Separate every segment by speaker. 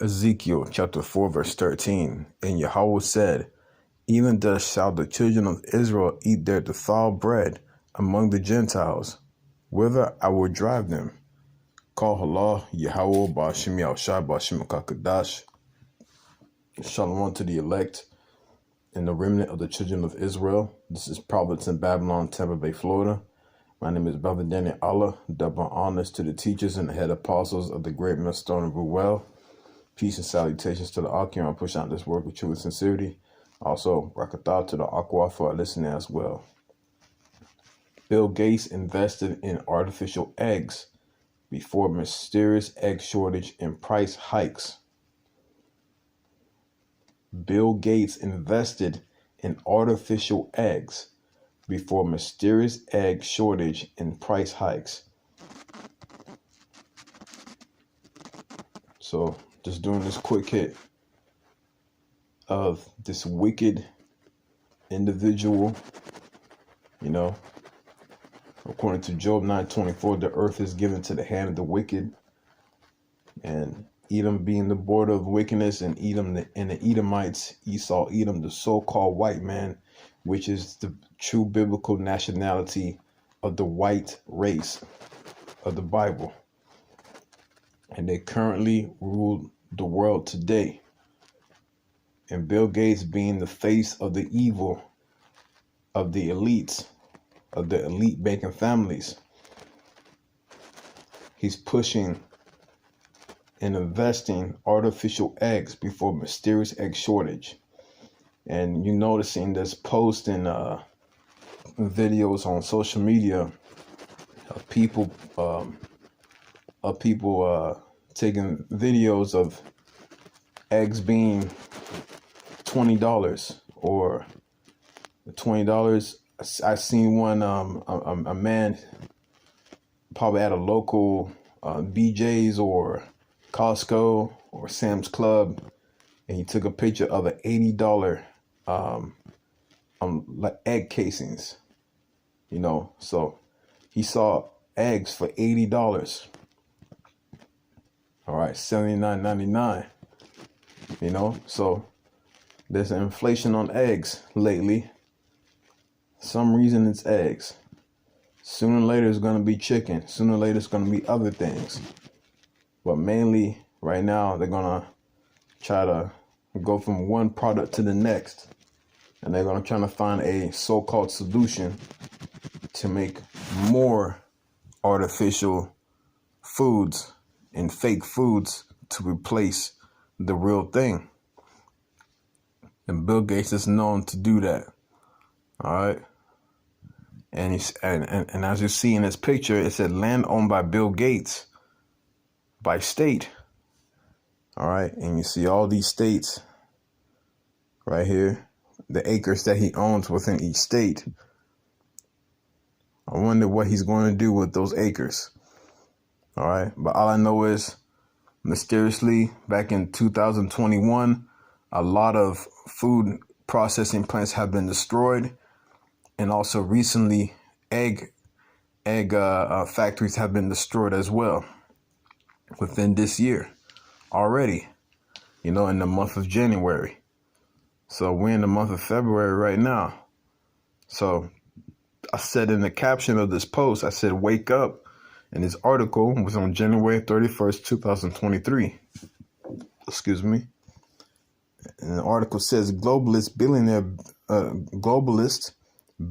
Speaker 1: Ezekiel chapter 4, verse 13. And Yahweh said, Even thus shall the children of Israel eat their defiled bread among the Gentiles, whither I will drive them. Call Halah, Yahweh, Ba'ashim Yahushai, Ba'ashim Kakadash. Shalom to the elect and the remnant of the children of Israel. This is Prophets in Babylon, Tampa Bay, Florida. My name is Brother Daniel Allah. Double honors to the teachers and the head apostles of the great millstone of Ruel. Peace and salutations to the Akim. I push out this work with true sincerity. Also, rakatah to the Aqua for our listening as well. Bill Gates invested in artificial eggs before mysterious egg shortage and price hikes. Bill Gates invested in artificial eggs before mysterious egg shortage and price hikes. So, just doing this quick hit of this wicked individual, according to Job 9:24, the earth is given to the hand of the wicked, and Edom being the border of wickedness, and Edom and the Edomites, Esau, Edom, the so-called white man, which is the true biblical nationality of the white race of the Bible. And they currently rule the world today. And Bill Gates being the face of the evil of the elites, of the elite banking families. He's pushing and investing artificial eggs before mysterious egg shortage. And you noticing this post and videos on social media of people taking videos of eggs being $20 or $20. I seen one a man probably at a local BJ's or Costco or Sam's Club, and he took a picture of an $80 egg casings. So he saw eggs for $80. All right, $79.99. So there's an inflation on eggs lately. For some reason it's eggs. Sooner or later it's going to be chicken. Sooner or later it's going to be other things. But mainly right now they're going to try to go from one product to the next. And they're going to try to find a so-called solution to make more artificial foods and fake foods to replace the real thing. And Bill Gates is known to do that. All right. And and as you see in this picture, it said land owned by Bill Gates by state. All right. And you see all these states right here, the acres that he owns within each state. I wonder what he's going to do with those acres. All right. But all I know is mysteriously back in 2021, a lot of food processing plants have been destroyed. And also recently, egg factories have been destroyed as well within this year already, in the month of January. So we're in the month of February right now. So I said in the caption of this post, I said, wake up. And this article was on January 31st, 2023. Excuse me. And the article says globalist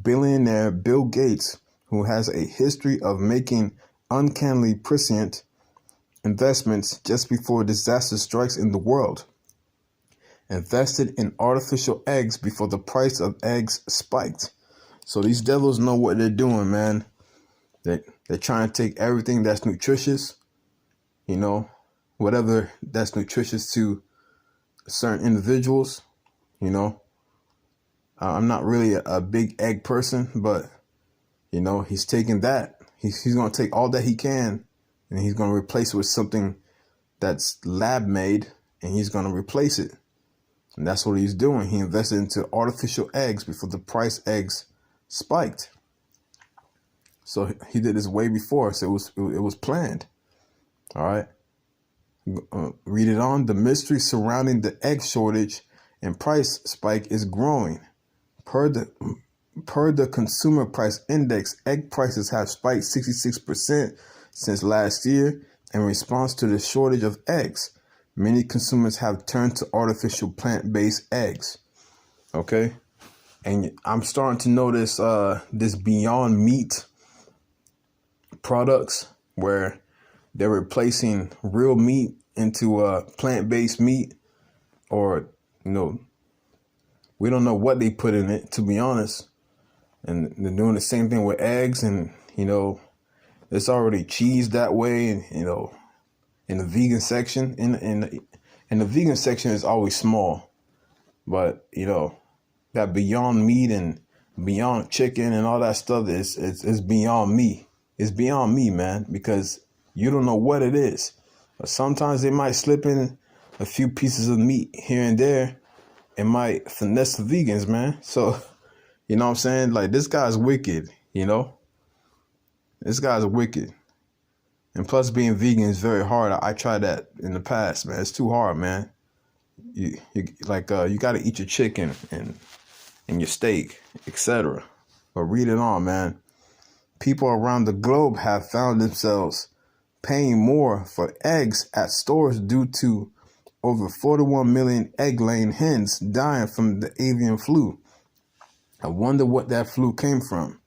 Speaker 1: billionaire Bill Gates, who has a history of making uncannily prescient investments just before disaster strikes in the world, invested in artificial eggs before the price of eggs spiked. So these devils know what they're doing, man. They're trying to take everything that's nutritious, whatever that's nutritious to certain individuals, I'm not really a big egg person, but, he's taking that. He's going to take all that he can, and he's going to replace it with something that's lab made, and he's going to replace it. And that's what he's doing. He invested into artificial eggs before the price eggs spiked. So he did this way before, so it was planned. All right. Read it on. The mystery surrounding the egg shortage and price spike is growing. Per the Consumer Price Index, egg prices have spiked 66% since last year in response to the shortage of eggs. Many consumers have turned to artificial plant-based eggs. Okay? And I'm starting to notice this Beyond Meat products where they're replacing real meat into plant-based meat, or we don't know what they put in it, to be honest. And they're doing the same thing with eggs, and it's already cheese that way. And in the vegan section, in the vegan section is always small, but that Beyond Meat and Beyond Chicken and all that stuff is beyond me. It's beyond me, man, because you don't know what it is. Sometimes they might slip in a few pieces of meat here and there and might finesse the vegans, man. So, you know what I'm saying? Like, this guy's wicked, This guy's wicked. And plus, being vegan is very hard. I tried that in the past, man. It's too hard, man. You got to eat your chicken and your steak, etc. But read it on, man. People around the globe have found themselves paying more for eggs at stores due to over 41 million egg-laying hens dying from the avian flu. I wonder what that flu came from.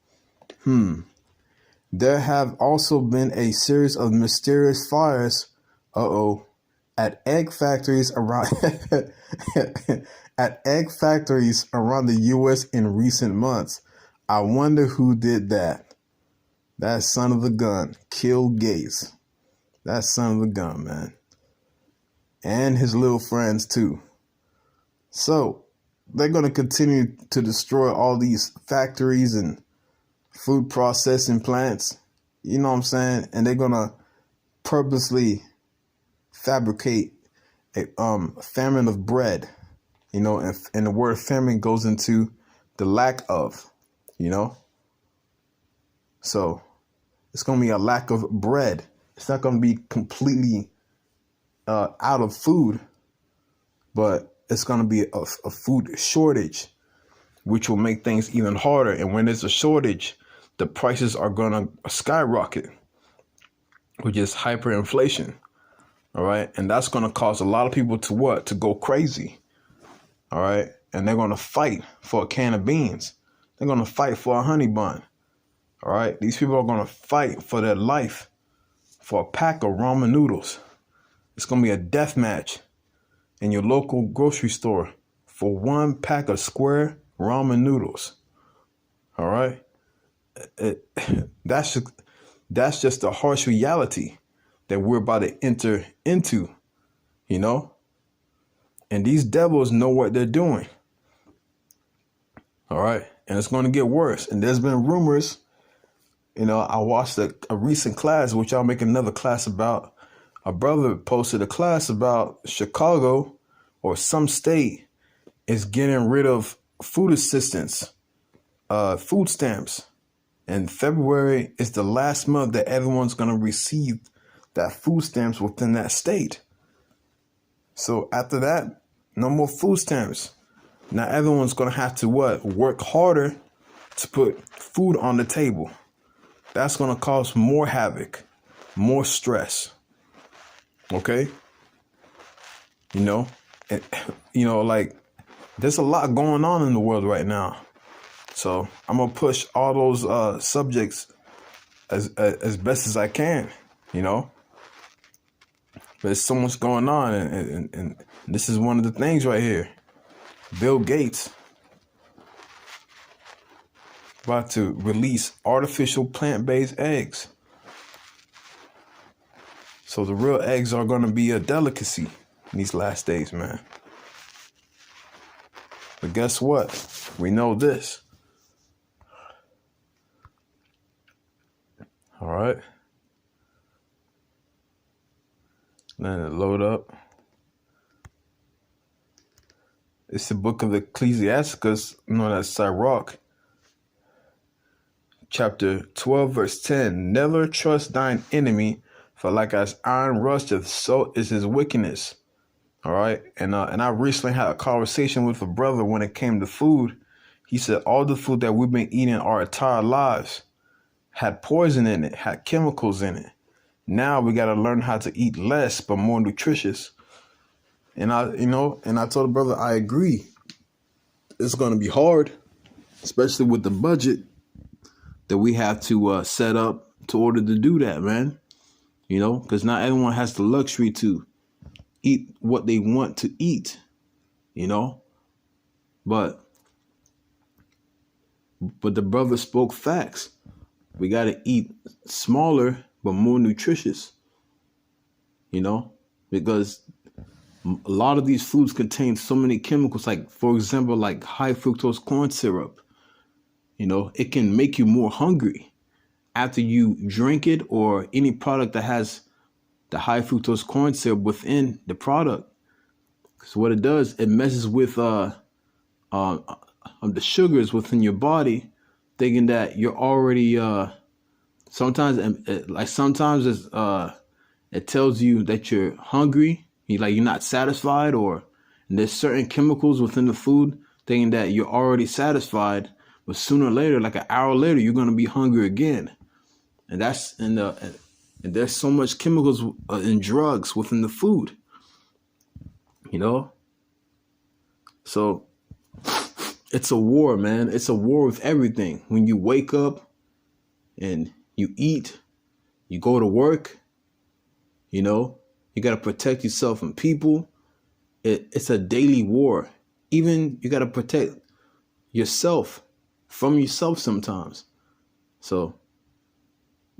Speaker 1: There have also been a series of mysterious fires, at egg factories around the U.S. in recent months. I wonder who did that. That son of a gun, Bill Gates. That son of a gun, man. And his little friends too. So they're going to continue to destroy all these factories and food processing plants. You know what I'm saying? And they're going to purposely fabricate a famine of bread. And the word famine goes into the lack of, So it's going to be a lack of bread. It's not going to be completely out of food, but it's going to be a food shortage, which will make things even harder. And when there's a shortage, the prices are going to skyrocket, which is hyperinflation. All right. And that's going to cause a lot of people to go crazy. All right. And they're going to fight for a can of beans. They're going to fight for a honey bun. All right. These people are going to fight for their life for a pack of ramen noodles. It's going to be a death match in your local grocery store for one pack of square ramen noodles. All right. That's just the harsh reality that we're about to enter into, and these devils know what they're doing. All right. And it's going to get worse. And there's been rumors, I watched a recent class, which I'll make another class about. A brother posted a class about Chicago or some state is getting rid of food assistance, food stamps. And February is the last month that everyone's going to receive that food stamps within that state. So after that, no more food stamps. Now everyone's going to have to work harder to put food on the table. That's going to cause more havoc, more stress. Okay? There's a lot going on in the world right now. So I'm going to push all those subjects as best as I can, There's so much going on, and this is one of the things right here. Bill Gates about to release artificial plant-based eggs. So the real eggs are going to be a delicacy in these last days, man. But guess what? We know this. All right. Let it load up. It's the book of Ecclesiasticus, that's Sirach. Chapter 12, verse 10. Never trust thine enemy, For like as iron rusteth, so is his wickedness. All right. And I recently had a conversation with a brother when it came to food. He said all the food that we've been eating our entire lives had poison in it, had chemicals in it. Now we got to learn how to eat less but more nutritious. And I told the brother, I agree. It's going to be hard, especially with the budget that we have to set up to order to do that, man. You know, because not everyone has the luxury to eat what they want to eat, you know. But the brother spoke facts. We got to eat smaller but more nutritious, you know, because a lot of these foods contain so many chemicals, like, for example, like high fructose corn syrup. You know, it can make you more hungry after you drink it, or any product that has the high fructose corn syrup within the product. So what it does, it messes with the sugars within your body, thinking that you're already sometimes it's it tells you that you're hungry, you're not satisfied, and there's certain chemicals within the food thinking that you're already satisfied, but sooner or later, like an hour later, you're gonna be hungry again. And there's so much chemicals and drugs within the food, you know. So it's a war, man. It's a war with everything. When you wake up and you eat, you go to work, you know, you got to protect yourself from people. It's a daily war. Even you got to protect yourself from yourself sometimes. So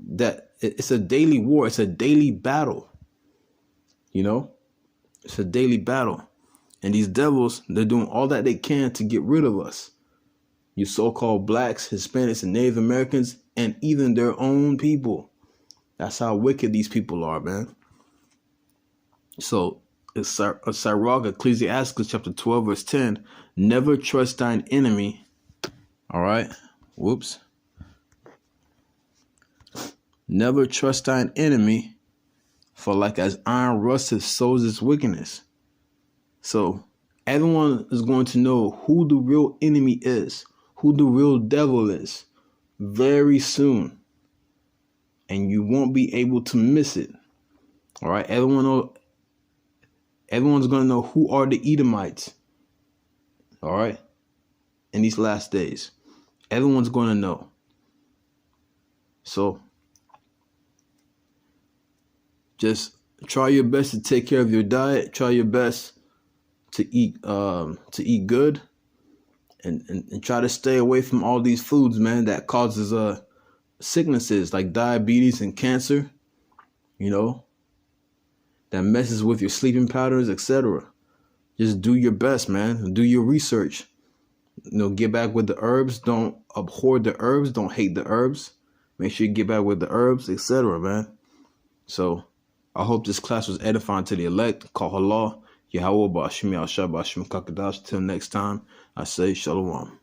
Speaker 1: that it's a daily war. It's a daily battle, you know, it's a daily battle. And these devils, they're doing all that they can to get rid of us. You so-called blacks, Hispanics, and Native Americans, and even their own people. That's how wicked these people are, man. So it's Sirach, Ecclesiastes chapter 12, verse 10. Never trust thine enemy. All right. Whoops. Never trust thine enemy, for like as iron rusteth, so is its wickedness. So everyone is going to know who the real enemy is, who the real devil is, very soon. And you won't be able to miss it. All right. Everyone's going to know who are the Edomites. All right. In these last days, everyone's going to know. So just try your best to take care of your diet. Try your best to eat good, and try to stay away from all these foods, man, that causes sicknesses like diabetes and cancer, you know, that messes with your sleeping patterns, etc. Just do your best, man. Do your research. You know, get back with the herbs. Don't abhor the herbs. Don't hate the herbs. Make sure you get back with the herbs, etc., man. So I hope this class was edifying to the elect. Call Allah. Yahweh Ba'ashmi Al-Shah Ba'ashmi Kakadash. Till next time, I say Shalom.